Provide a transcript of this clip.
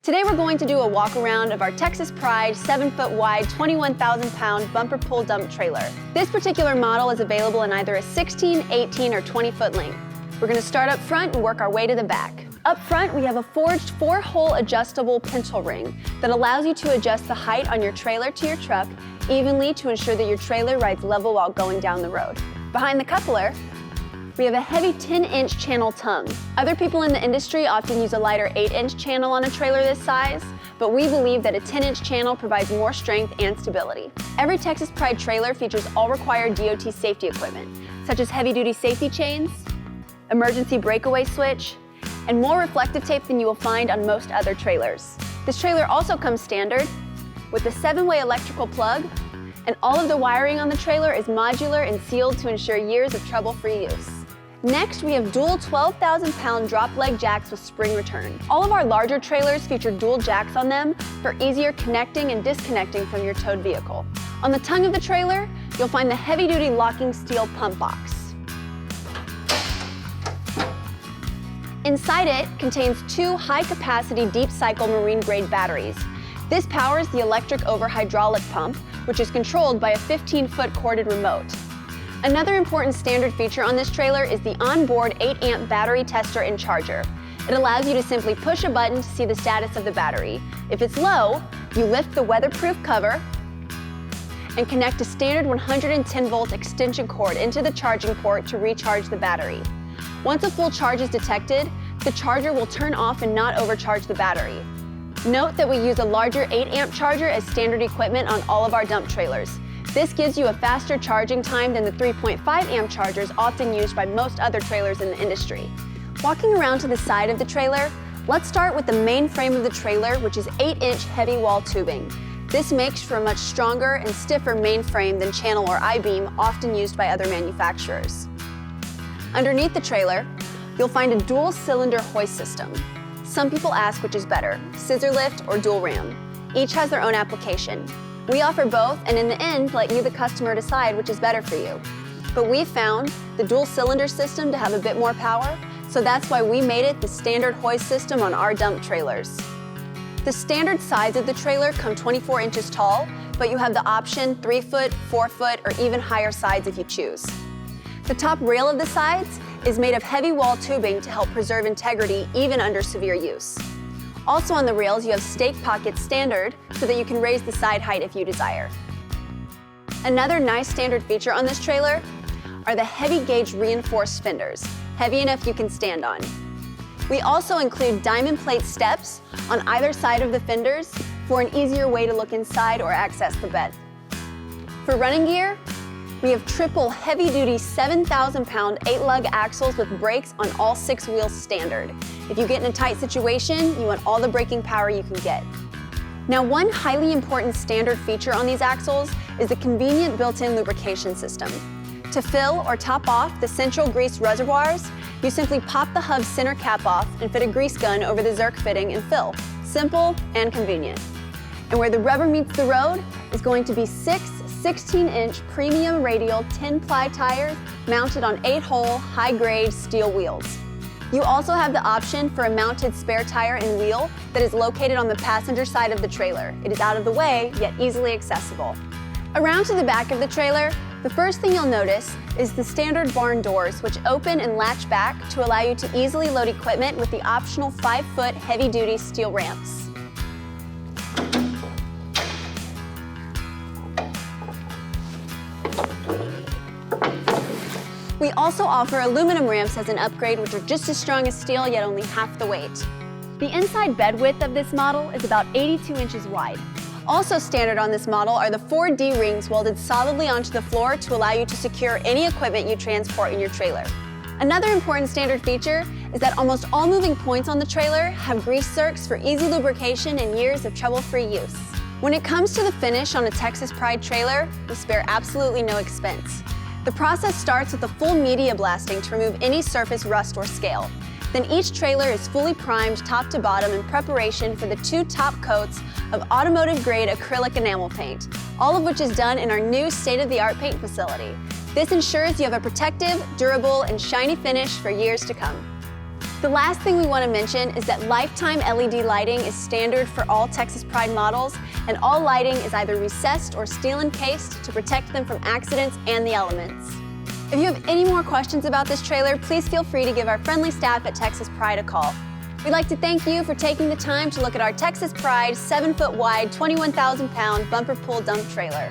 Today we're going to do a walk around of our Texas Pride 7-foot wide, 21,000 pound bumper pull dump trailer. This particular model is available in either a 16, 18, or 20-foot length. We're going to start up front and work our way to the back. Up front, we have a forged 4-hole adjustable pintle ring that allows you to adjust the height on your trailer to your truck evenly to ensure that your trailer rides level while going down the road. Behind the coupler, we have a heavy 10-inch channel tongue. Other people in the industry often use a lighter 8-inch channel on a trailer this size, but we believe that a 10-inch channel provides more strength and stability. Every Texas Pride trailer features all required DOT safety equipment, such as heavy-duty safety chains, emergency breakaway switch, and more reflective tape than you will find on most other trailers. This trailer also comes standard with a 7-way electrical plug, and all of the wiring on the trailer is modular and sealed to ensure years of trouble-free use. Next, we have dual 12,000-pound drop leg jacks with spring return. All of our larger trailers feature dual jacks on them for easier connecting and disconnecting from your towed vehicle. On the tongue of the trailer, you'll find the heavy-duty locking steel pump box. Inside it contains 2 high-capacity deep-cycle marine-grade batteries. This powers the electric over hydraulic pump, which is controlled by a 15-foot corded remote. Another important standard feature on this trailer is the onboard 8-amp battery tester and charger. It allows you to simply push a button to see the status of the battery. If it's low, you lift the weatherproof cover and connect a standard 110-volt extension cord into the charging port to recharge the battery. Once a full charge is detected, the charger will turn off and not overcharge the battery. Note that we use a larger 8-amp charger as standard equipment on all of our dump trailers. This gives you a faster charging time than the 3.5-amp chargers often used by most other trailers in the industry. Walking around to the side of the trailer, let's start with the main frame of the trailer, which is 8-inch heavy wall tubing. This makes for a much stronger and stiffer main frame than channel or I-beam often used by other manufacturers. Underneath the trailer, you'll find a dual-cylinder hoist system. Some people ask which is better, scissor lift or dual ram. Each has their own application. We offer both, and in the end, let you, the customer, decide which is better for you. But we found the dual-cylinder system to have a bit more power, so that's why we made it the standard hoist system on our dump trailers. The standard size of the trailer come 24 inches tall, but you have the option 3-foot, 4-foot, or even higher sides if you choose. The top rail of the sides is made of heavy wall tubing to help preserve integrity even under severe use. Also on the rails, you have stake pockets standard so that you can raise the side height if you desire. Another nice standard feature on this trailer are the heavy gauge reinforced fenders, heavy enough you can stand on. We also include diamond plate steps on either side of the fenders for an easier way to look inside or access the bed. For running gear, we have triple heavy-duty 7,000-pound 8-lug axles with brakes on all 6 wheels standard. If you get in a tight situation, you want all the braking power you can get. Now, one highly important standard feature on these axles is the convenient built-in lubrication system. To fill or top off the central grease reservoirs, you simply pop the hub's center cap off and fit a grease gun over the Zerk fitting and fill. Simple and convenient. And where the rubber meets the road is going to be 6 16-inch premium radial 10-ply tires mounted on 8-hole high-grade steel wheels. You also have the option for a mounted spare tire and wheel that is located on the passenger side of the trailer. It is out of the way, yet easily accessible. Around to the back of the trailer, the first thing you'll notice is the standard barn doors, which open and latch back to allow you to easily load equipment with the optional 5-foot heavy-duty steel ramps. We also offer aluminum ramps as an upgrade, which are just as strong as steel, yet only half the weight. The inside bed width of this model is about 82 inches wide. Also standard on this model are the 4 D-rings welded solidly onto the floor to allow you to secure any equipment you transport in your trailer. Another important standard feature is that almost all moving points on the trailer have grease zerks for easy lubrication and years of trouble-free use. When it comes to the finish on a Texas Pride trailer, we spare absolutely no expense. The process starts with a full media blasting to remove any surface rust or scale. Then each trailer is fully primed top to bottom in preparation for the 2 top coats of automotive-grade acrylic enamel paint, all of which is done in our new state-of-the-art paint facility. This ensures you have a protective, durable, and shiny finish for years to come. The last thing we want to mention is that lifetime LED lighting is standard for all Texas Pride models, and all lighting is either recessed or steel encased to protect them from accidents and the elements. If you have any more questions about this trailer, please feel free to give our friendly staff at Texas Pride a call. We'd like to thank you for taking the time to look at our Texas Pride 7-foot wide, 21,000-pound bumper pull dump trailer.